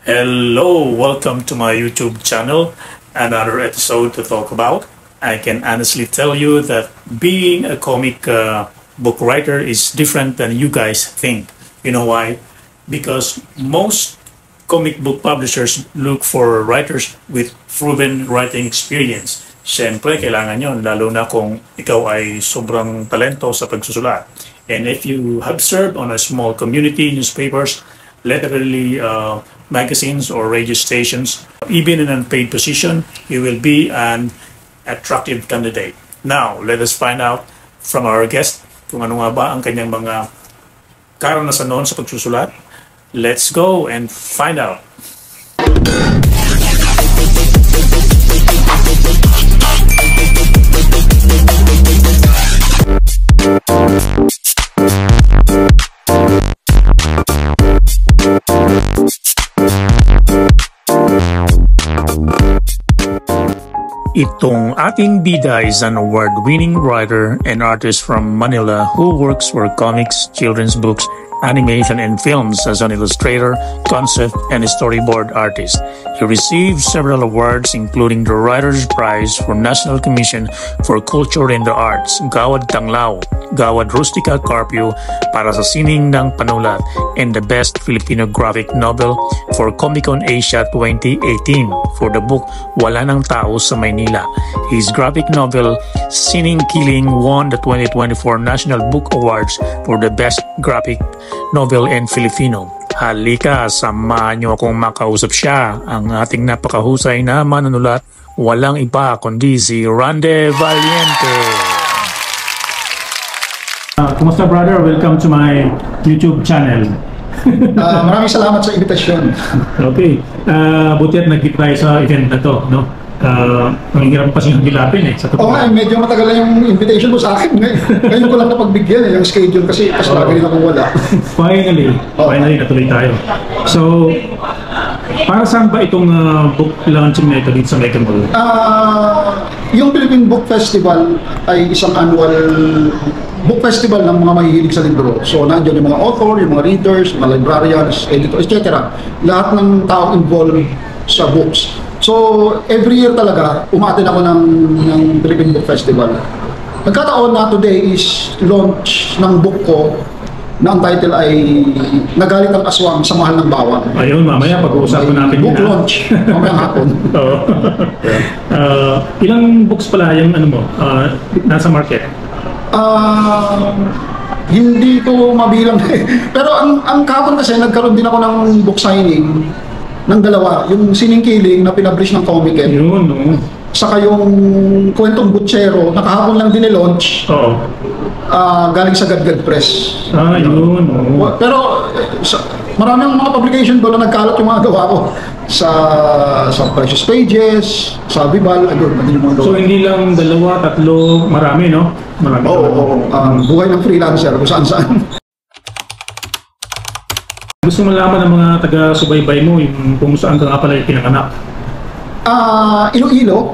Hello, welcome to my YouTube channel. Another episode to talk about. I can honestly tell you that being a comic book writer is different than you guys think. You know why? Because most comic book publishers look for writers with proven writing experience. Siyempre, kailangan yon, lalo na kung ikaw ay sobrang talento sa pagsusulat. And if you have served on a small community newspapers, literally magazines or radio stations, even in an unpaid position, you will be an attractive candidate. Now, let us find out from our guest kung ano nga ba ang kanyang mga karanasan noon sa pagsusulat. Let's go and find out. Itong ating bida is an award-winning writer and artist from Manila who works for comics, children's books, animation, and films as an illustrator, concept, and storyboard artist. He received several awards including the Writer's Prize for National Commission for Culture and the Arts, Gawad Tanglao, Gawad Rustica Carpio para sa Sining ng Panulat, and the Best Filipino Graphic Novel for Comic-Con Asia 2018 for the book Wala Nang Tao sa Maynila. His graphic novel Sining Kiling won the 2024 National Book Awards for the Best Graphic Novel in Filipino. Halika, samahan niyo akong makausap siya, ang ating napakahusay na manunulat, walang iba kundi si Rande Valiente. Kumusta brother? Welcome to my YouTube channel. Maraming salamat sa invitasyon. Okay. Buti at nag-get tayo sa event na to, no? Ang hirap kasi yung dilapin eh. Oo nga, medyo matagal na yung invitation mo sa akin. Ngayon ko lang napagbigyan yung schedule kasi lagi rin akong wala. Finally natuloy tayo. So, para saan ba itong book launching na ito dito sa Mega Mall? Yung Philippine Book Festival ay isang annual book festival ng mga mahihilig sa libro. So, nandiyan yung mga author, yung mga readers, mga librarians, editors, etc. Lahat ng tao involved sa books. So, every year talaga, umatin ako ng Philippine Book Festival. Nagkataon na today is launch ng book ko na ang title ay Nagalit ang Aswang sa Mahal ng Bawang. Ayun, mamaya pag-uusapan natin book launch, mamaya hapon. Ilang books pala yung nasa market? Hindi ko mabilang. Pero ang kahapon kasi nagkaroon din ako ng book signing ng dalawa, yung Sining Kiling na pinablish ng Comic-Con. Yun, no. Saka yung Kwentong Butchero, nakahapon lang din i-launch. Oo. Galing sa Gadgad Press. Yun. No. Pero maraming mga publication doon na nagkalat yung mga gawa ko sa Precious Pages, sa Bibal, madali yung mga gawa. So hindi lang dalawa, tatlo, marami, no? Marami. Oo. Buhay ng freelancer, kung saan-saan. Gusto mo malaman ng mga taga-subaybay mo yung kung saan ka nga pala yung pinanganak? Iloilo.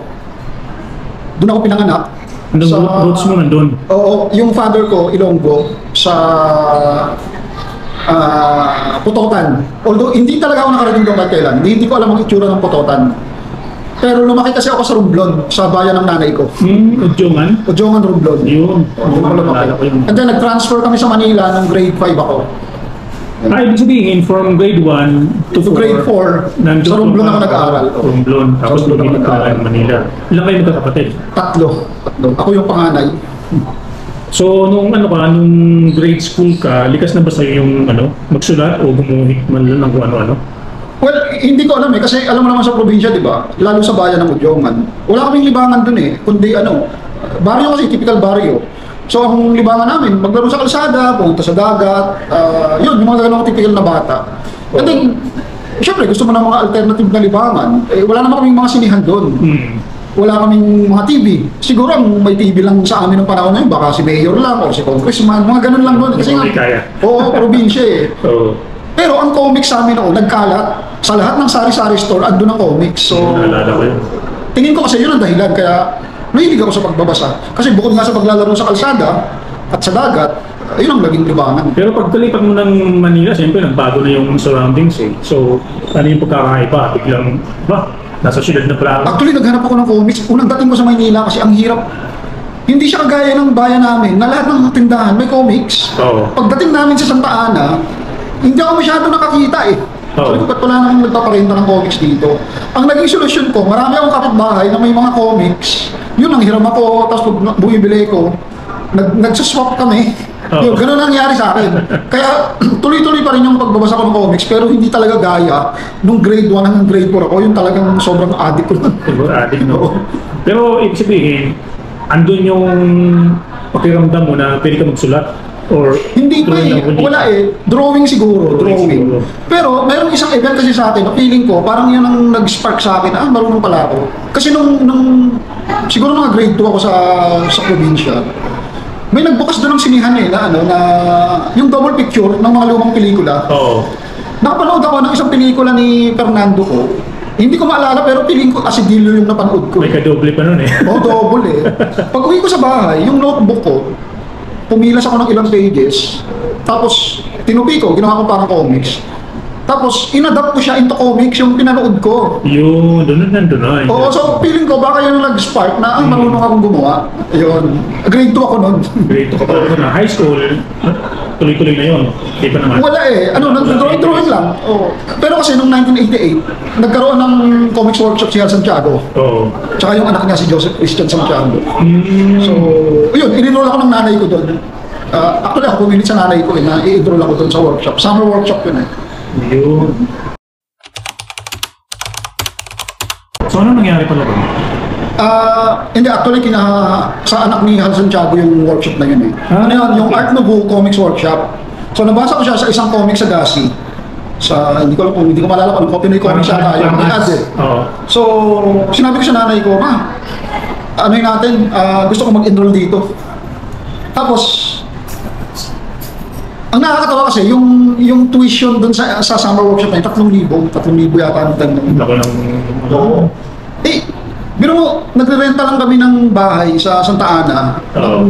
Doon ako pinanganak. Roots mo nandun? Oo, yung father ko, Ilonggo, sa Putotan. Although hindi talaga ako nakarating doon kahit kailan. Hindi ko alam ang itsura ng Putotan. Pero lumaki kasi ako sa Romblon, sa bayan ng nanay ko. Udjongan? Udjongan, Romblon. Yun. And then nag-transfer kami sa Manila nung grade 5 ako. Ibig sabihin, from grade 1 to grade 4, sa Romblon ako nag-aaral. Romblon, tapos lumilip ka ng Manila. Ilan kayo magkakapatid? Tatlo. Ako yung panganay. So, nung grade school ka, likas na ba sa'yo yung magsulat o gumuhit man lang kung ano-ano? Well, hindi ko alam eh, kasi alam mo naman sa probinsya, di ba? Lalo sa bayan ng Udjongan. Wala kaming libangan dun eh, kundi baryo kasi, typical baryo. So, ang libangan namin, maglaro sa kalsada, pumunta sa dagat, yun, yung mga ganong typical na bata. And then, syempre, gusto mo ng mga alternative na libangan, wala naman kaming mga sinihan doon. Wala kaming mga TV. Siguro, may TV lang sa amin ng panahon na yun, baka si Mayor lang, o si Congressman, mga ganun lang doon. Kasi probinsya eh. Pero ang comics sa amin noon, nagkalat. Sa lahat ng sari-sari store, andun ang comics. So, tingin ko kasi yun ang dahilan, kaya mahilig ako sa pagbabasa. Kasi bukod nga sa paglalaro sa kalsada at sa dagat, yun ang naging libangan. Pero pag tulipat mo ng Manila, siyempre nagbago na yung surroundings eh. So, ano yung pagkakaiba? Biglang, nasa syudad na pala. Actually, naghanap ako ng comics. Unang dating ko sa Maynila kasi ang hirap. Hindi siya kagaya ng bayan namin na lahat ng tindahan may comics. Oo. Pagdating namin sa Santa Ana, hindi ako masyado nakakita eh. Sabi ko, ba't wala nang nagpaparenta ng comics dito? Ang naging solusyon ko, marami akong kapitbahay na may mga comics. Yun, ang hiram ako, tapos pag bumibili ko, nagsaswap kami. Yun, ganun ang nangyari sa akin. Kaya tuloy-tuloy pa rin yung pagbabasa ko ng comics, pero hindi talaga gaya nung grade 1 hanggang grade 4 ako. Yung talagang sobrang addict ko. Sobrang addict, no? Pero ibig sabihin, andun yung pakiramdam mo na pwede ka magsulat? Or hindi pa eh, wala eh. Drawing siguro, drawing. Pero mayroong isang event kasi sa atin, feeling ko, parang yun ang nag-spark sa akin, marunong pala ako. Kasi nung siguro mga grade 2 ako sa probinsya, may nagbukas doon ng sinihan eh, na yung double picture ng mga lumang pelikula. Oo. Nakapanood ako ng isang pelikula ni Fernando ko. Hindi ko maalala pero piling ko Asidilio yung napanood ko. May kadoble pa nun eh. Oo, double eh. Pag uwi ko sa bahay, yung notebook ko, pumilas ako ng ilang pages, tapos tinupi ko, ginawa ko parang comics. Tapos inadapt ko siya into comics yung pinanood ko. Yung doon na. Oo, so feeling ko baka yun ang nag-spark na marunong akong gumawa. Ayun. Grade 2 ako nun. Grade 2 ka pa na. High school, tuloy-tuloy na yun. Di pa naman. Wala eh. Nag-drawing lang. Oo. Pero kasi nung 1988, nagkaroon ng comics workshop si Hal Santiago. Oo. Tsaka yung anak niya si Joseph Christian Santiago. So, yun, in-enroll ako ng nanay ko doon. Actually, ako pumilit sa nanay ko na i-enroll ako doon sa workshop. Summer workshop yun eh. Yun. So, ano nangyari pala ba? Hindi, actually, sa anak ni Hal Santiago yung workshop na yun eh. Ano yun? Yung Art Nouveau Comics Workshop. So, nabasa ko siya sa isang comics sa Gasi. Hindi ko malala kung Pinoy Comics siya tayo. So, sinabi ko sa nanay ko, ano yun natin, gusto ko mag-enroll dito. Tapos, ang nakakatawa kasi, yung tuition dun sa summer workshop na yun, 3,000 yata ang tanong. Lako ng... Oo. Biro mo, nagre-renta lang kami ng bahay sa Santa Ana.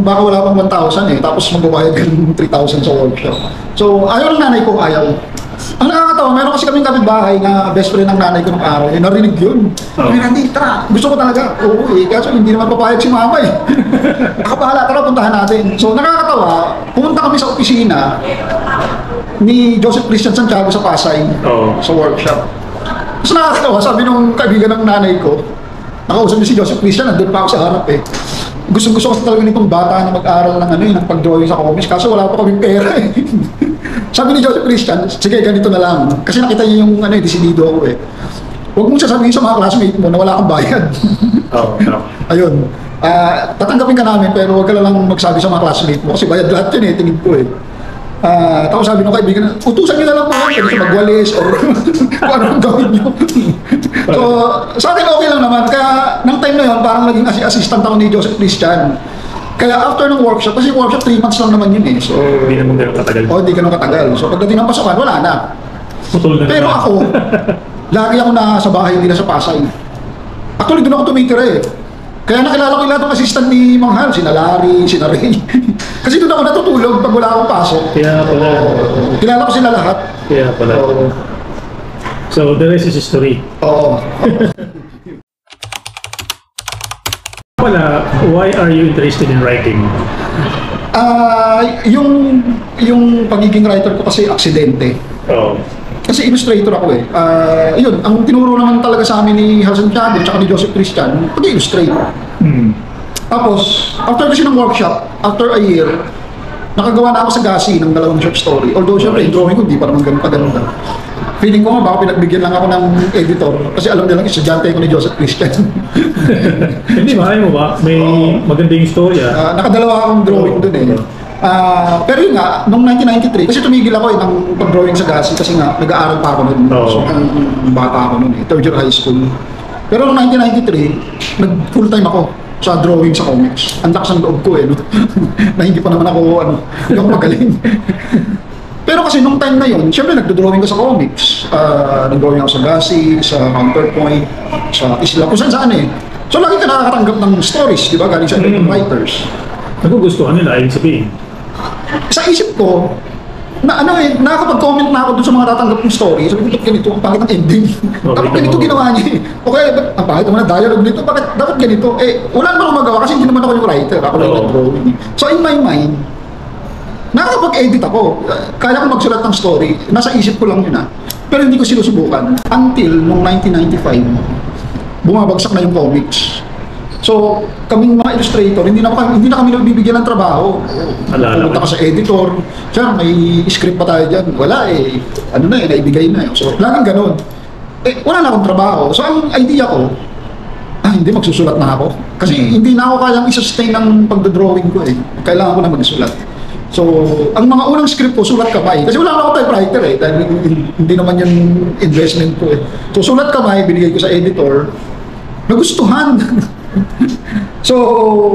Baka wala pang 1,000 eh, tapos magbabayad ka ng 3,000 sa workshop. So, ayaw ng nanay ko, ayaw. Ang nakakatawa, meron kasi kaming kapitbahay na best friend ng nanay ko nung araw. Narinig yun. Sabi na, tara, gusto ko talaga. Oo kaso hindi naman papayag si mama eh. Nakapahala, tara, puntahan natin. So, nakakatawa, pumunta kami sa opisina ni Joseph Christian Santiago sa Pasay, sa workshop. Tapos nakakatawa, sabi nung kaibigan ng nanay ko, nakausap niya si Joseph Christian, nandun pa ako sa harap eh. Gusto ko talaga nitong bata na mag-aral ng pag-drawing sa comics, kaso wala pa kaming pera eh. Sabi ni Joseph Christian, sige, ganito na lang. Kasi nakita niya yung desidido ako eh. Huwag mong sasabihin sa mga classmate mo na wala kang bayad. Ayun. Tatanggapin ka namin pero huwag ka lang magsabi sa mga classmate mo kasi bayad lahat yun eh, tingin ko eh. Tapos sabi ng kaibigan, utusan nyo na lang po pwede siya magwalis or kung ano ang gawin nyo. So, sa akin okay lang naman. Kaya, nang time na yun, parang naging assistant ako ni Joseph Christian. Kaya after ng workshop, kasi workshop 3 months lang naman yun eh. So, hindi naman ganun katagal. Hindi ganun katagal. So, pagdating ng pasukan, wala na. Pero ako, lagi ako nasa bahay nila sa Pasay. Actually, doon ako tumitira eh. Kaya nakilala ko lahat ng assistant ni Mang Hal, sina Larry, sina Ray. Kasi doon ako natutulog pag wala akong pasok. Kaya pala. Kilala ko sila lahat. Kaya pala. So, the rest is history. Oo. Why are you interested in writing? Yung pagiging writer ko kasi aksidente. Kasi illustrator ako eh. Yun, ang tinuro naman talaga sa amin ni Hal Santiago at ni Joseph Christian, pag-illustrate. Tapos, after kasi ng workshop, after a year, nakagawa na ako sa Gasi ng 2 short story. Although syempre, yung drawing ko, hindi pa naman ganun kaganda. Feeling ko nga, baka pinagbigyan lang ako ng editor. Kasi alam nilang estudyante ko ni Joseph Christian. Hindi, mahal mo ba? May magandang istorya. Nakadalawa akong drawing dun eh. Pero yun nga, noong 1993, kasi tumigil ako ng pag-drawing sa Gasi kasi nga, nag-aaral pa ako noon. So, bata ako noon eh, 3rd year high school. Pero noong 1993, nag-full-time ako sa drawing sa comics. Ang lakas ng loob ko eh, no? Na hindi pa naman ako, hindi ako magaling. Pero kasi nung time na yun, syempre nagdo-drawing ko sa comics. Nag-drawing ako sa Gasi, sa Counterpoint, sa Isla, kung saan eh. So lagi ka nakakatanggap ng stories, di ba? Galing sa writers. Nagugustuhan nila, ibig sabihin. sa isip ko, na ano eh, nakakapag-comment na ako dun sa mga tatanggap ng story. Sabi ko, ba't ganito? Ang pangit ng ending. Dapat ganito ginawa niya eh. Okay, ang pangit naman ang dialogue nito. Bakit dapat ganito? Eh, wala naman akong magawa kasi hindi naman ako yung writer. Ako lang yung drawing. So in my mind, nakakapag-edit ako. Kaya ko magsulat ng story. Nasa isip ko lang yun ah. Pero hindi ko sinusubukan. Until nung 1995, bumabagsak na yung comics. So, kaming mga illustrator, hindi na kami nabibigyan ng trabaho. Pumunta ka sa editor, sir, may script pa tayo dyan. Wala eh, ano na eh, naibigay na eh. So, laging ganun. Eh, wala na akong trabaho. So, ang idea ko, hindi, magsusulat na ako. Kasi hindi na ako kayang i-sustain ng pagdodrawing ko eh. Kailangan ko na magsulat. So, ang mga unang script ko, sulat kamay. Kasi wala na ako typewriter eh. Dahil hindi naman yung investment ko eh. So, sulat kamay, binigay ko sa editor. Nagustuhan. So,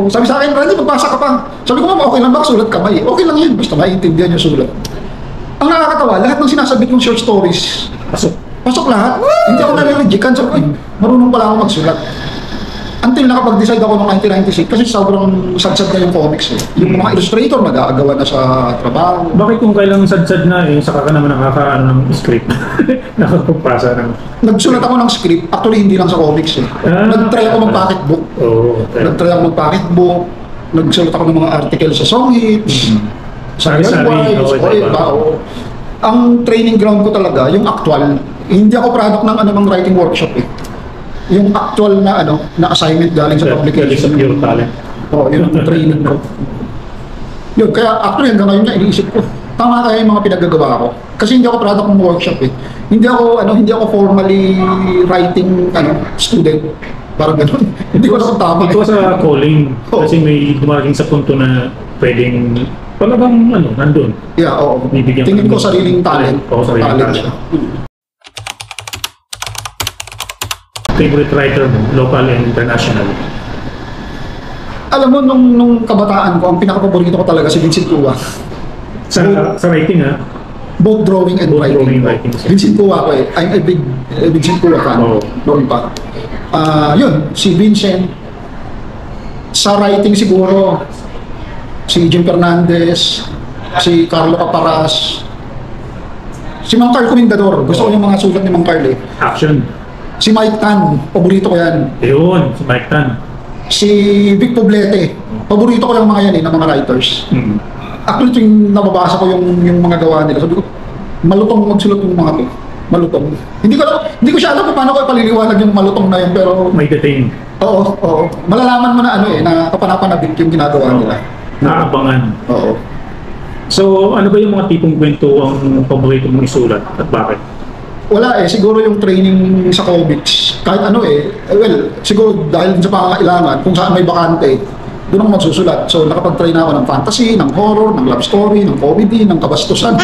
sabi sa akin, Randy, magbasa ka pa. Sabi ko, ma'am, okay lang ba sulat kamay? Okay lang yan, basta maintindihan yung sulat. Ang nakakatawa, lahat ng sinasabit kong short stories, pasok lahat. Hindi ako nare-rejectan. Sabi ko, marunong pala ako magsulat. Until nakapag-decide ako noong 1996 kasi sobrang sad-sad na yung comics eh. Yung mga illustrator nag-aagawan na sa trabaho. Bakit kung kailang sad-sad na eh, saka ka naman nakakaano ng script? Nakapagpasa ng... Nagsulat ako ng script, actually hindi lang sa comics eh. Nag-try ako mag-pocket book. Okay. Nag-try ako mag-pocket book. Nagsulat ako ng mga article sa Song Hits. Sa Real Ang training ground ko talaga, yung actual. Hindi ako product ng anumang writing workshop eh. Yung actual na na assignment galing sa publication. Sa pure talent. Oo, yun ang training ko. Yun, kaya actually hanggang ngayon na iniisip ko, tama kaya yung mga pinagagawa ko. Kasi hindi ako product ng workshop eh. Hindi ako formally writing student. Parang gano'n. Hindi ko na tama. Ito sa calling, kasi may dumarating sa punto na pwedeng talagang nandun. Yeah, oo. Tingin ko sariling talent. Oo, sariling talent. Favorite writer mo, local and international? Alam mo, nung kabataan ko, ang pinaka-paborito ko talaga si Vincent Cua. Sa writing ha? Both drawing and writing. Vincent Cua ko eh. I'm a big Vincent Cua fan. Noon pa. Yun, si Vincent. Sa writing siguro, si Jim Fernandez, si Carlo Caparas, si Mang Carl Comendador. Gusto ko yung mga sulat ni Mang Carl eh. Action. Si Mike Tan, paborito ko yan. Yun, si Mike Tan. Si Vic Poblete, paborito ko yung mga yan ng mga writers. Actually, yung nababasa ko yung mga gawa nila, sabi ko, malutong magsulat yung mga to. Malutong. Hindi ko siya alam kung paano ko ipaliliwanag yung malutong na yun, pero... May detain. Oo. Malalaman mo na na kapanapanabik yung ginagawa nila. Naabangan. Oo. So, ano ba yung mga tipong kwento ang paborito mong isulat at bakit? Wala eh, siguro yung training sa comics, kahit well, siguro dahil sa pangangailangan, kung saan may bakante, doon ako magsusulat. So nakapag-try na ako ng fantasy, ng horror, ng love story, ng comedy, ng kabastusan.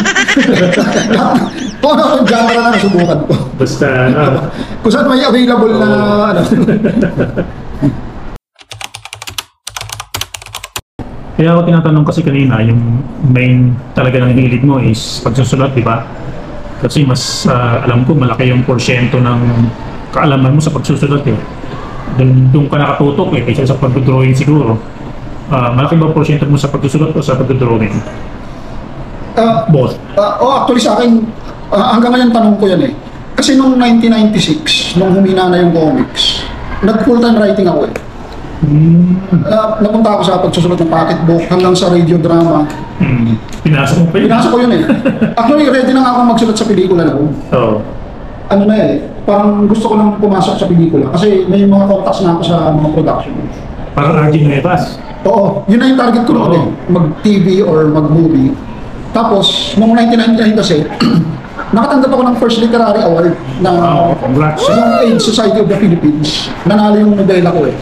Kung ano yung genre na nasubukan ko. Basta, kung saan may available na, Kaya ako tinatanong kasi kanina, yung main talaga ng hilig mo is pagsusulat, di ba? Kasi mas alam ko malaki yung porsyento ng kaalaman mo sa pagsusulat eh. Doon ka nakatutok eh, kaysa sa pag-drawing siguro. Malaki ba porsyento mo sa pagsusulat o sa pag-drawing? Both. Actually sa akin, hanggang ngayon tanong ko yan eh. Kasi nung 1996, nung humina na yung comics, nag-full-time writing ako eh. Napunta ako sa pagsusulat ng pocketbook hanggang sa radio drama. Pinasa mo pa yun? Pinasa ko yun eh. Actually, ready na ako magsulat sa pelikula na ako. Ano na eh, parang gusto ko lang pumasok sa pelikula kasi may mga contacts na ako sa mga production. Parang RJ Nuevas? Oo, yun na yung target ko noon eh. Mag-TV or mag-movie. Tapos, noong 1999 kasi, nakatanggap ako ng first literary award na yung AIDS Society of the Philippines. Nanalo yung nobela ko eh.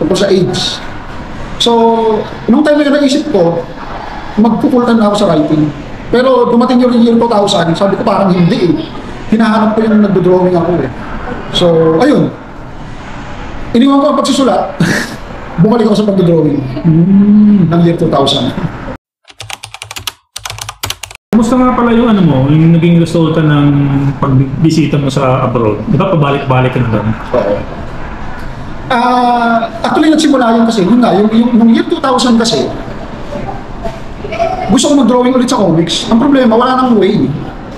Tungkol sa AIDS. So, nung time na naisip ko, magpupuntan na ako sa writing. Pero dumating yung year 2000, sabi ko parang hindi eh. Hinahanap ko yung nagdo-drawing ako eh. So, ayun. Iniwan ko ang pagsusulat. Bumalik ako sa pagdo-drawing ng year 2000. Kumusta nga pala yung yung naging resulta ng pagbisita mo sa abroad? Di ba pabalik-balik ka na doon? Oo. Actually, nagsimula yun kasi, yung year 2000 kasi, gusto ko mag-drawing ulit sa comics. Ang problema, wala nang way.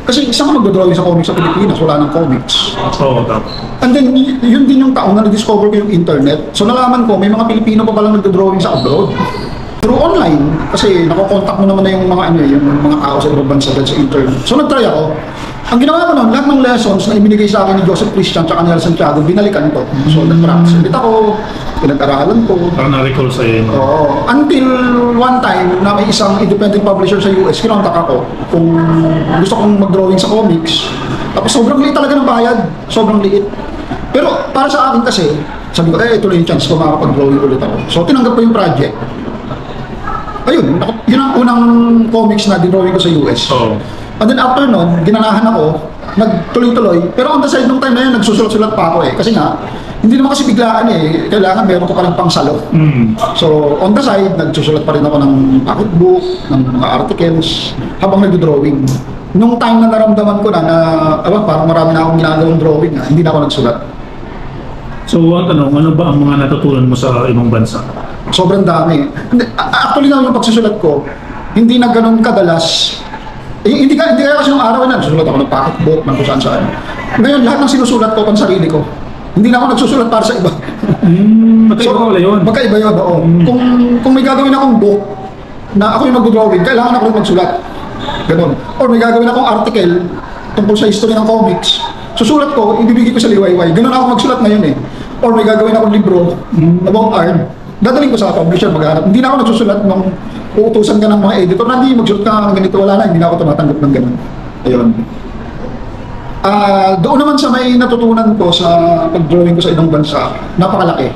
Kasi isang ka mag-drawing sa comics sa Pilipinas, wala nang comics. Oo, tama. And then, yun din yung taon na na-discover ko yung internet. So nalaman ko, may mga Pilipino pa palang nag-drawing sa abroad. Through online, kasi nakokontak mo naman na yung mga yung mga tao sa ibang bansa sa internet. So nag-try ako. Ang ginawa ko noon, lahat ng lessons na ibinigay sa akin ni Joseph Christian at Nel Santiago, binalikan ko. So nag-practice ulit ako, pinag-aralan ko. Parang na-recall sa'yo. Oo. Until one time na may isang independent publisher sa US, kinontak ako kung gusto kong mag-drawing sa comics. Tapos sobrang liit talaga ng bayad. Sobrang liit. Pero para sa akin kasi, sabi ko, ito lang yung chance ko makakapag-drawing ulit ako. So tinanggap ko yung project. Ayun, yun ang unang comics na dinrawing ko sa US. Oo. And then after nun, ginanahan ako, nagtuloy-tuloy. Pero on the side nung time na yun, nagsusulat-sulat pa ako eh. Kasi nga, hindi naman kasi biglaan eh. Kailangan meron ko pa rin pang salo. So on the side, nagsusulat pa rin ako ng pocketbook, ng mga articles, habang nag-drawing. Nung time na naramdaman ko na parang marami na akong ginagawang drawing na, hindi na ako nagsulat. So, ano ba ang mga natutunan mo sa ibang bansa? Sobrang dami. Actually na yung pagsusulat ko, hindi na ganun kadalas. Hindi kaya kasi yung araw na nagsusulat ako ng pocketbook, ng kung saan. Ngayon, lahat ng sinusulat ko pang sarili ko. Hindi na ako nagsusulat para sa iba. Magkaiba wala yun. Magkaiba yun, oo. Kung may gagawin akong book na ako yung mag-drawing, kailangan ako rin magsulat. Ganun. Or may gagawin akong article tungkol sa history ng comics. Susulat ko, ibibigay ko sa liwayway. Ganun ako magsulat ngayon eh. Or may gagawin akong libro about art. Dadaling ko sa publisher maghanap. Hindi na ako nagsusulat nung uutusan ka ng mga editor na hindi magsulat ka ng ganito, wala na, hindi na ako tumatanggap ng ganun. Ayun. Doon naman sa may natutunan ko sa pag-drawing ko sa ibang bansa, napakalaki.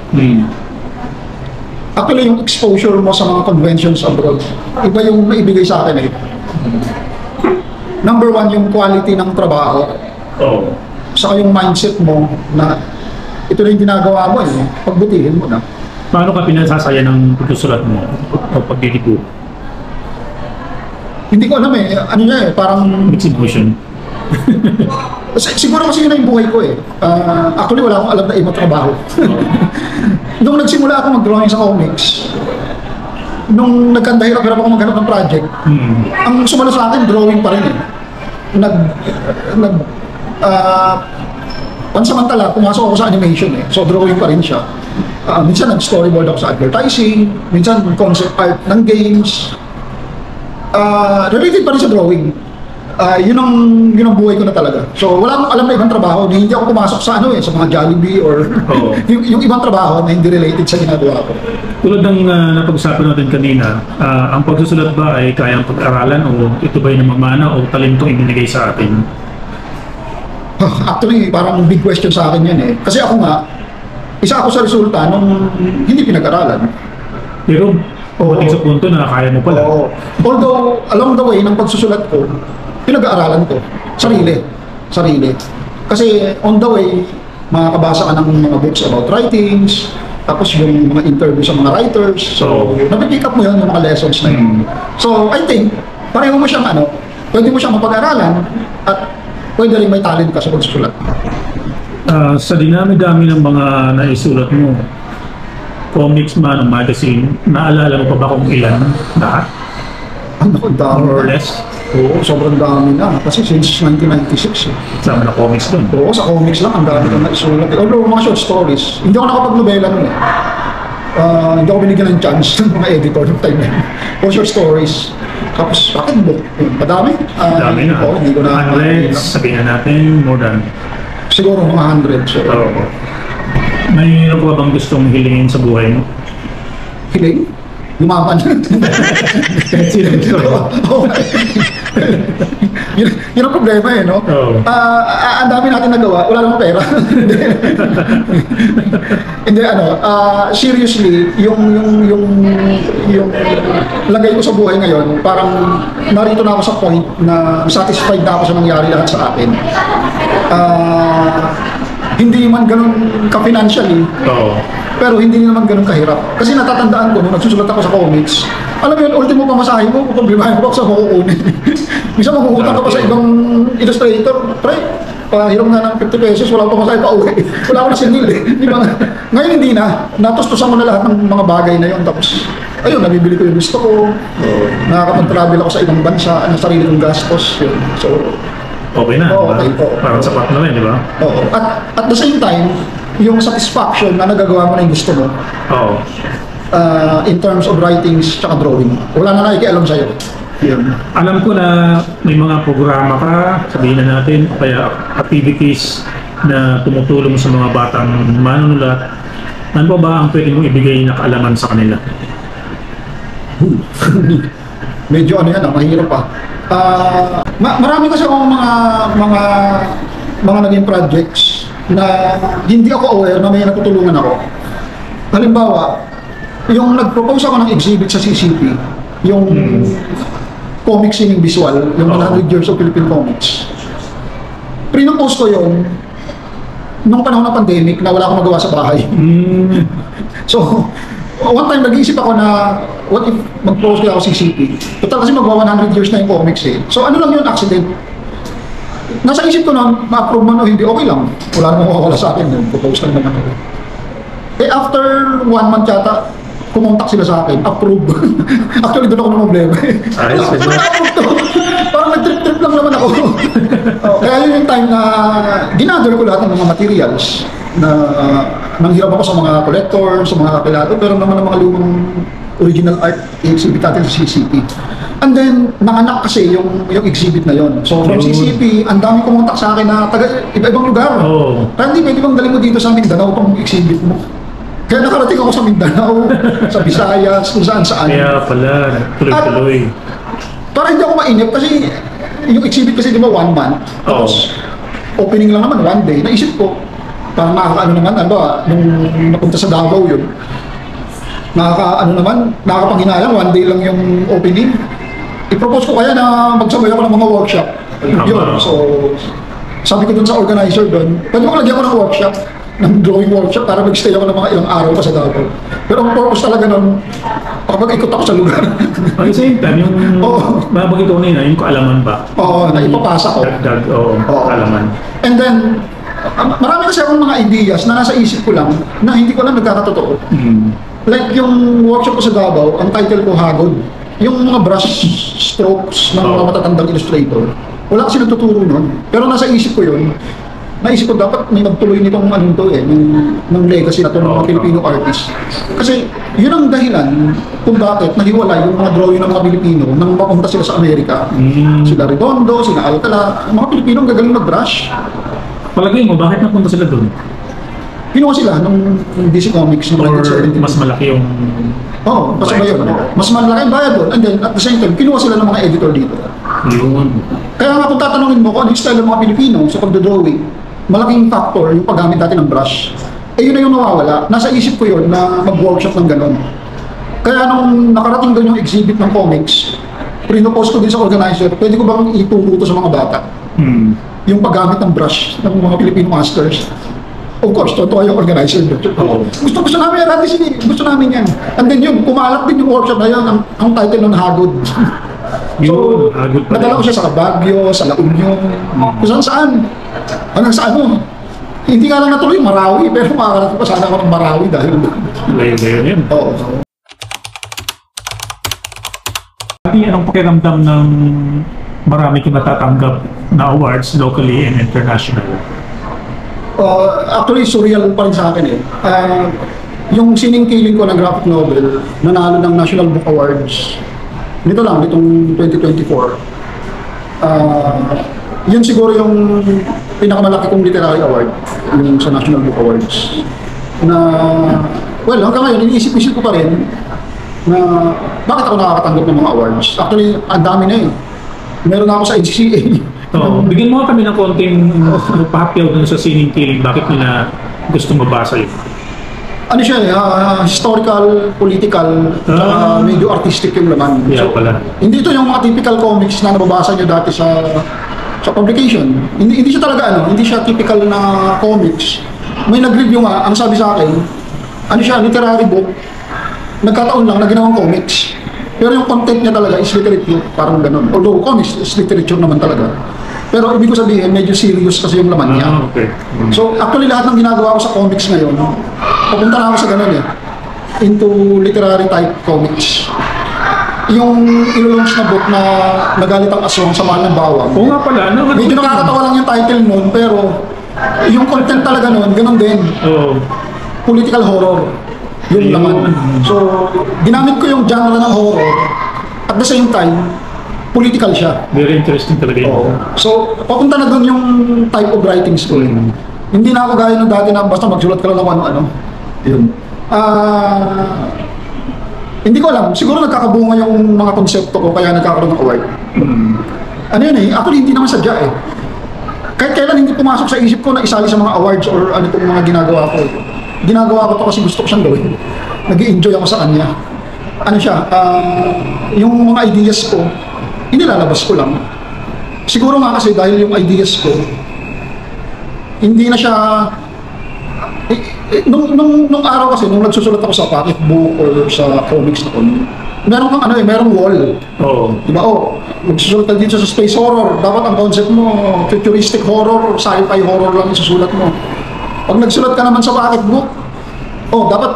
Actually, yung exposure mo sa mga conventions abroad, iba yung naibigay sa akin eh. Number one, yung quality ng trabaho. Oo. Saka yung mindset mo na ito na yung ginagawa mo eh, pagbutihin mo na. Paano ka pinasasaya ng pagsusulat mo o pagdidibo? Hindi ko alam eh, ano niya eh, parang Mixed emotion. siguro kasi yun na yung buhay ko eh. Actually wala akong alam na ibang trabaho. Nung nagsimula ako mag-drawing sa comics, nung nagkandahirap-hirap ako maghanap ng project, ang sumalo sa akin, drawing pa rin eh. Pansamantala, pumasok ako sa animation eh. So drawing pa rin siya. Minsan nag-storyboard ako sa advertising, minsan concept art ng games. Related pa rin sa drawing. Yun ang buhay ko na talaga. So wala akong alam na ibang trabaho. Hindi ako pumasok sa sa mga Jollibee or yung ibang trabaho na hindi related sa ginagawa ko. Tulad ng napag-usapan natin kanina, ang pagsusulat ba ay kayang pag-aralan o ito ba yung namamana o talentong ibinigay sa atin? Actually, parang big question sa akin yan eh. Kasi ako nga, isa ako sa resulta nung hindi pinag-aralan. Pero dumating sa punto na kaya mo pala. Although, along the way ng pagsusulat ko, pinag-aaralan ko. Sarili. Kasi on the way, makakabasa ka ng mga books about writings, tapos yung mga interview sa mga writers. So, napipick up mo yun, yung mga lessons na yun. So, I think, pareho mo siyang pwede mo siyang mapag-aralan at pwede rin may talent ka sa pagsusulat. Sa dinami-dami ng mga naisulat mo, comics man o magazine, naalala mo pa ba kung ilan? Lahat? Dami. More or less? Oo, sobrang dami na. Kasi since 1996 eh. Sama na comics doon. Oo, sa comics lang, ang dami ko naisulat. Although mga short stories, hindi ako nakapag-nobela nun eh. Hindi ako binigyan ng chance ng mga editor ng time na yun. O short stories. Tapos, bakit book? Madami. Dami na. Oo, hindi ko na. Hundreds, sabihin na natin, more than. Siguro mga 100. So, mayroon ka bang gustong hilingin sa buhay mo? hiling? Lumaban. Kahit sino gusto ko. Yun ang problema eh, no? Ang dami natin nagawa, wala namang pera. Hindi, seriously, yung lagay ko sa buhay ngayon, parang narito na ako sa point na satisfied na ako sa nangyari lahat sa akin. Hindi man ganun ka-financially, pero hindi naman ganun kahirap. Kasi natatandaan ko, nung nagsusulat ako sa comics, alam mo yun, ultimo pamasahin mo, problemahin mo ako sa kukunin. Minsan magkukutan ka pa sa ibang illustrator, pre, pahiram na ng 50 pesos, wala pa masaya pa uwi. Wala ko na sinil eh. Di ba? Ngayon hindi na. Natustusan ko na lahat ng mga bagay na yun. Tapos, ayun, nabibili ko yung gusto ko. Nakakapag-travel ako sa ibang bansa, ang sarili kong gastos. Yun. So, Okay na, Oo, diba? okay, oo. Parang sapat na rin, di ba? oo. At the same time, yung satisfaction na nagagawa mo na yung gusto mo, Oo. in terms of writings tsaka drawing, wala na nakikialam sa'yo. Yun. Alam ko na may mga programa ka, sabihin na natin, o kaya activities na tumutulong sa mga batang manunulat. Ano ba ang pwede mong ibigay na kaalaman sa kanila? Medyo ano yan, mahirap pa. Marami kasi akong mga naging projects na hindi ako aware na may natutulungan ako. Halimbawa, yung nag-propose ako ng exhibit sa CCP, yung comic sining visual, yung 100 years of Philippine comics. Pinopose ko yun nung panahon ng pandemic na wala akong magawa sa bahay. So, one time nag-iisip ako na what if mag-propose ko ako CCP? Total kasi magwa 100 years na yung comics eh. So ano lang yun, accident. Nasa isip ko na ma-approve man o hindi, okay lang. Wala namang makakala sa akin, propose lang naman ako. Eh after 1 month yata, kumontak sila sa akin, approve. Actually doon ako na problema eh. Ayos, Parang nag-trip-trip lang naman ako. Kaya yun yung time na ginagawin ko lahat ng mga materials na nanghirap ako sa mga collector, sa mga kakilado, pero naman ng mga lumang original art exhibit natin sa CCP. And then, nanganak kasi yung exhibit na yon. So, from CCP, ang dami kumontak sa akin na taga iba-ibang lugar. Oh. Kaya hindi, pwede bang galing mo dito sa Mindanao itong exhibit mo? Kaya nakarating ako sa Mindanao, sa Visayas, kung saan-saan. Kaya pala, tuloy-tuloy. Para hindi ako mainip kasi yung exhibit kasi di ba 1 month. Tapos, opening lang naman, 1 day. Naisip ko, parang nakakaano naman, ano ba, nung napunta sa Davao yun, nakakapanghinayang, 1 day lang yung opening. I-propose ko kaya na magsabay ako ng mga workshop. Yun, so, sabi ko dun sa organizer dun, pwede mo lagyan ko ng workshop, ng drawing workshop para mag-stay ako ng mga ilang araw pa sa Davao. Pero ang purpose talaga nun, kapag-ikot ako sa lugar. At the same time, yung babagay ko nila, yung kaalaman ba? Oo, na ipapasa ko. Dagdag, kaalaman. And then, marami kasi akong mga ideas na nasa isip ko lang na hindi ko alam nagkakatotoo. Like yung workshop ko sa Davao, ang title ko Hagod. Yung mga brush strokes ng mga matatandang illustrator, wala kasi nagtuturo nun. Pero nasa isip ko yun, naisip ko dapat may magtuloy nitong anong to eh, ng legacy na to ng mga Filipino artists. Kasi yun ang dahilan kung bakit nahiwalay yung mga drawing ng mga Pilipino nang mapunta sila sa Amerika. Sila Redondo, sila Alcala, mga Pilipino ang gagaling mag-brush. Palagay mo, bakit napunta sila doon? Kinuha sila nung DC Comics noong Or 1970. mas malaki yung... Oo, kasi ba yun? Mas malaki ang bayad doon. And then, at the same time, kinuha sila ng mga editor dito. Yun. Kaya nga kung tatanungin mo kung ano yung style ng mga Pilipino sa pagdodrawing, malaking factor yung paggamit natin ng brush. Eh yun na yung nawawala. Nasa isip ko yun na mag-workshop ng ganun. Kaya nung nakarating doon yung exhibit ng comics, pinopost ko din sa organizer, pwede ko bang ituro to sa mga bata? Yung paggamit ng brush ng mga Filipino masters. Of course, totoo yung organizer. Gusto namin yan, gusto namin yan. And then yun, kumalat din yung workshop na yun, ang title nun, Hagod. So, nadala ko siya sa Baguio, sa La Union, kung saan. Hanggang sa ano, hindi nga lang natuloy Marawi, pero makakarating pa sana ako ng Marawi dahil layo-layo yun. Oo. Anong pakiramdam ng marami kong natatanggap na awards locally and international? Actually, surreal pa rin sa akin eh. Yung siningkiling ko na graphic novel, nanalo ng National Book Awards. Nito lang, nitong 2024. Yun siguro yung pinakamalaki kong literary award, yung sa National Book Awards. Na, well, hanggang ngayon, iniisip-isip ko pa rin na bakit ako nakakatanggap ng mga awards. Actually, ang dami na eh. Meron na ako sa NCCA. Bigyan mo kami ng konting pahapyaw dun sa siningkiling. Bakit nila gusto mabasa yun? Ano siya eh, historical, political, medyo artistic yung laman. Yeah, So, pala. hindi ito yung mga typical comics na nababasa nyo dati sa publication. Hindi siya talaga hindi siya typical na comics. May nag-review nga, ang sabi sa akin, ano siya, literary book, nagkataon lang na ginawang comics. Pero yung content niya talaga is literature, parang ganun. Although comics is literature naman talaga. Pero ibig ko sabihin, medyo serious kasi yung laman niya. Okay. So, actually, lahat ng ginagawa ko sa comics ngayon, papunta na ako sa ganun into literary type comics. Yung ilo-launch na book na Nagalit ang Aswang sa Mahal ng Bawang. Oo nga pala. Ano, Medyo nakakatawa lang yung title nun, pero yung content talaga nun, ganun din. Oo. Political horror yung laman. So, ginamit ko yung genre ng horror, at the same time, political siya. Very interesting talaga yun. Oo. So, papunta na doon yung type of writings ko. Hindi na ako gaya ng dati na basta magsulat ka lang ng ano-ano. Yun. Hindi ko alam. Siguro nagkakabunga yung mga konsepto ko kaya nagkakaroon ng award. Ano yun actually hindi naman sadya Kahit kailan hindi pumasok sa isip ko na isali sa mga awards or ano itong mga ginagawa ko. Ginagawa ko to kasi gusto ko siyang gawin. Nag-i-enjoy ako sa kanya. Ano siya, yung mga ideas ko, inilalabas ko lang. Siguro nga kasi dahil yung ideas ko, hindi na siya nung araw kasi nung nagsusulat ako sa pocket book or sa comics na meron kang merong wall. Oo. Diba? Magsusulat ka dito sa space horror. Dapat ang concept mo, futuristic horror, sci-fi horror lang isusulat mo. Pag nagsulat ka naman sa pocket book, dapat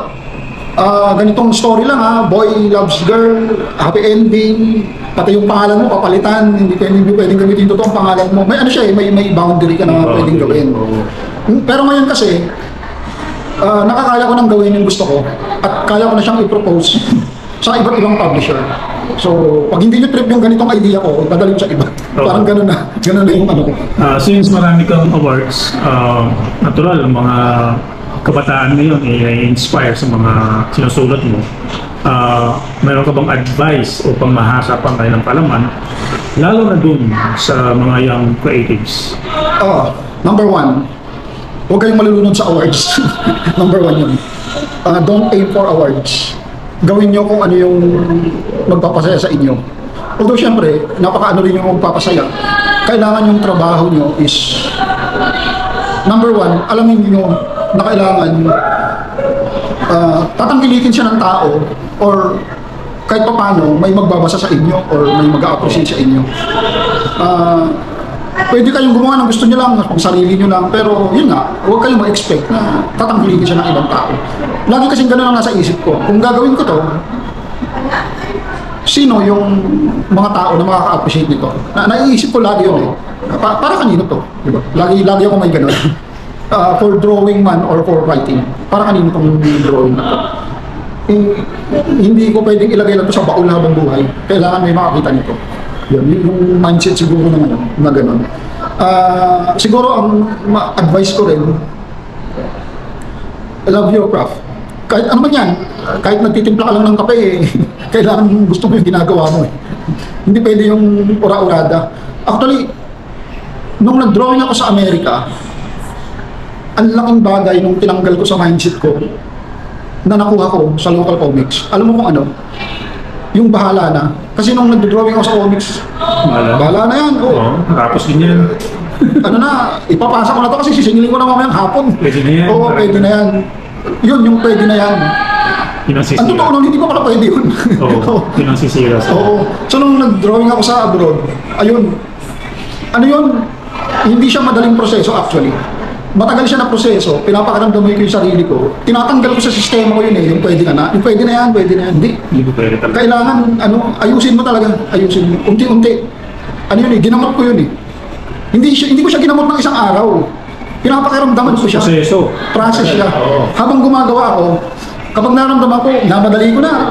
ganitong story lang boy loves girl, happy ending, pati yung pangalan mo papalitan, hindi pwedeng gamitin yung totoong pangalan mo. May siya may boundary ka na pwedeng gawin. Pero ngayon kasi, nakakaya ko nang gawin yung gusto ko at kaya ko na siyang i-propose sa iba't ibang publisher. So, pag hindi nyo trip yung ganitong idea ko, dadalhin sa iba. Parang gano'n na yung ano ko. Since marami kang awards, natural, ang mga kabataan ngayon inspire sa mga sinusulat mo. Meron ka bang advice o pangmahasa pang kanilang kalaman, lalo na dun sa mga young creatives? Number one, huwag kayong malulunod sa awards. Number one yun. Don't aim for awards. Gawin nyo kung ano yung magpapasaya sa inyo. Although syempre, napaka-ano rin yung magpapasaya. Kailangan yung trabaho nyo is, number one, alamin nyo na kailangan tatangkilikin siya ng tao or kahit pa paano may magbabasa sa inyo or may mag-a-appreciate sa inyo. Pwede kayong gumawa ng gusto nyo lang, kung sarili nyo lang, pero yun nga, huwag kayong mag-expect na tatangkilikin siya ng ibang tao. Lagi kasing gano'n ang nasa isip ko. Kung gagawin ko to, sino yung mga tao na makaka-appreciate nito? Naiisip ko lagi yun para kanino to? Diba? Lagi ako may gano'n. For drawing man or for writing. Para kanino tong drawing na to? Hindi ko pwedeng ilagay lang to sa baul habang buhay. Kailangan may makakita nito. Yun, yung mindset siguro na gano'n. Siguro ang advice ko rin, love your craft. Kahit ano man yan, kahit nagtitimpla ka lang ng kape, kailangan gusto mo yung ginagawa mo Hindi pwede yung ura-urada. Actually, nung nag-drawing ako sa Amerika, ang laking bagay nung tinanggal ko sa mindset ko na nakuha ko sa local comics. Alam mo kung ano? Yung bahala na. Kasi nung nag-drawing ako sa comics, bahala na yan. Tapos din yan. Ipapasa ko na to kasi sisingilin ko na mamayang hapon. Pwede na yan. Pwede na yan. Yun, yung pwede na yan. Ang totoo nung hindi ko pala pwede yun. Yun ang sisira. So nung nag-drawing ako sa abroad, ayun, ano yun, hindi siya madaling proseso actually. Matagal siya na proseso, pinapakaramdam ko yung sarili ko, tinatanggal ko sa sistema ko yun yung pwede na yan. Hindi ko pwede talaga. Kailangan, ayusin mo talaga, unti-unti. Ginamot ko yun Hindi ko siya ginamot ng isang araw. Pinapakaramdaman ko siya. Process siya. Habang gumagawa ako, kapag naramdaman ko, namadali ko na.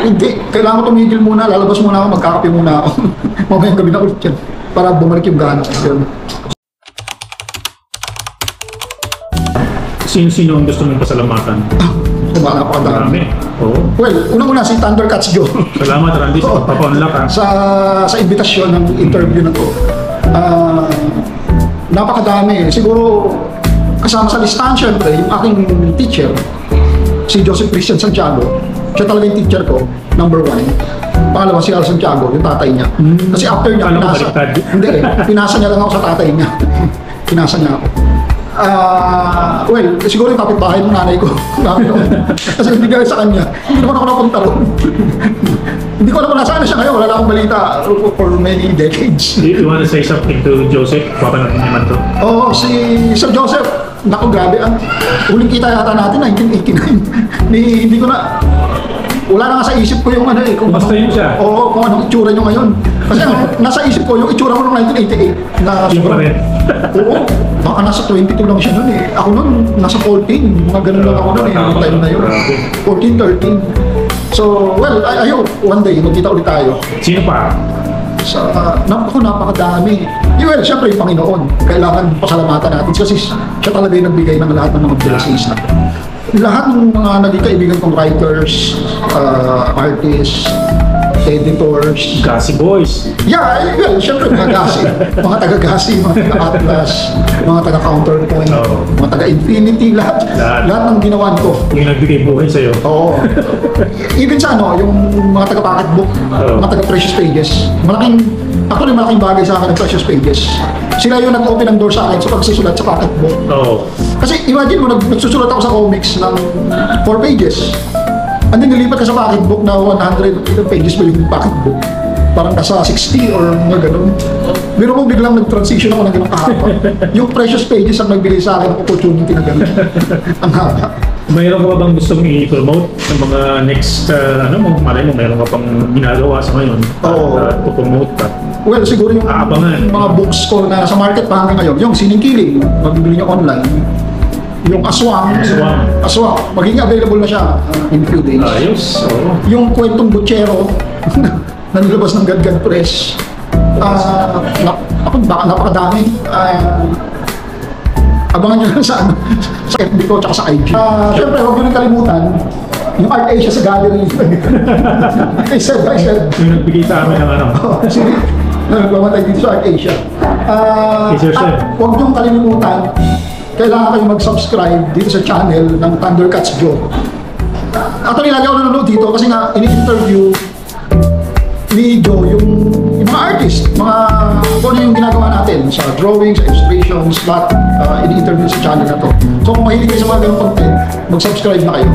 Hindi, kailangan ko tumigil muna, lalabas muna ako, magkakape muna ako. Mamayang gabi na ulit yan, para bumalik yung gana. Sino ang gusto mong pasalamatan? Napakadami. Well, unang-una si Thundercats Joe. Salamat, Randy, sa pagpapaunlak sa invitasyon ng interview na to. Napakadami. Siguro, kasama sa listahan, syempre, yung aking teacher, si Joseph Christian Santiago. Siya talaga yung teacher ko, number one. Pangalawa, si Al Santiago, yung tatay niya. Kasi after niya, pinasa niya lang ako sa tatay niya. Pinasa niya ako. Well, siguro yung kapitbahay ng nanay ko. Kasi hindi dahil sa kanya, hindi naman ako napunta ron. Hindi ko alam kung nasaan na siya ngayon. Wala na akong balita for many decades. Do you want to say something to Joseph? Baka naman to. Oo, si Sir Joseph. Naku, grabe. Ang huling kita yata natin, 1989. Hindi ko na... Wala na nga sa isip ko yung ano eh. Kung Basta yun siya. Oo, kung anong itsura nyo ngayon. Kasi nasa isip ko yung itsura mo noong 1988. Na Yung pa rin. Oo. Baka nasa 22 lang siya nun eh. Ako nun, nasa 14. Mga ganun lang ako nun eh. Yung time na yun. 14, 13. So, well, I hope one day magkita ulit tayo. Sino pa? Sa, napakadami. Well, syempre yung Panginoon. Kailangan pasalamatan natin kasi siya talaga yung nagbigay ng lahat ng mga blessings natin. Lahat ng mga naging kaibigan kong writers, artists, editors. Gassy Boys. Yeah, well, syempre mga Gassy. Mga taga-Gassy, mga taga-Atlas, mga taga-Counterpoint, mga taga-Infinity, lahat ng ginawan ko. Yung nagbigay buhay sa'yo. Oo. Even sa yung mga taga-Pocketbook, mga taga-Precious Pages. Actually, malaking bagay sa akin ng Precious Pages. Sila yung nag-open ng door sa akin sa pagsusulat sa Pocketbook. Kasi imagine mo, nagsusulat ako sa comics ng 4 pages. And then nilipat ka sa Pocketbook na 100 pages ba yung Pocketbook. Parang nasa 60 or mga ganun. Pero mo biglang nag-transition ako ng ganun kahaba. Yung Precious Pages ang nagbigay sa akin ng opportunity na ganun. Ang haba. Mayroon ka ba bang gustong i-promote ng mga next, malay mo, mayroon ka pang ginagawa sa ngayon? To promote ka? Well, siguro yung Aabangan. mga books ko na sa market pa hanggang ngayon. Yung Siningkiling, magbibili nyo online. Yung Aswang, magiging available na siya in few days. Ayos. Yung Kwentong Butchero, na nilabas ng Gadgad Press. Napakadami. Abangan nyo lang sa FB ko at sa IG. Siyempre, huwag nyo nang kalimutan yung Art Asia sa gallery. I said. Yung nagbigay sa amin ng Sige, nagpamatay dito sa Art Asia. At huwag nyo kalimutan, kailangan kayo mag-subscribe dito sa channel ng Thundercats Joe. Actually, lagi ako nanonood dito kasi nga ini-interview ni Joe yung mga artist, kung ano yung ginagawa natin sa drawings, illustrations, lahat ini-interview sa channel na to. So kung mahilig kayo sa mga ganong content, mag-subscribe na kayo.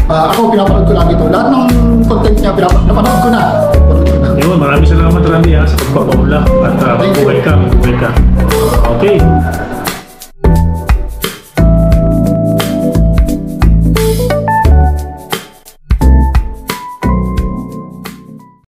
Ako, pinapanood ko lagi ito. Lahat ng content niya, napanood ko na. Yun, maraming salamat Randy sa pagpapaula at mabuhay ka. Okay.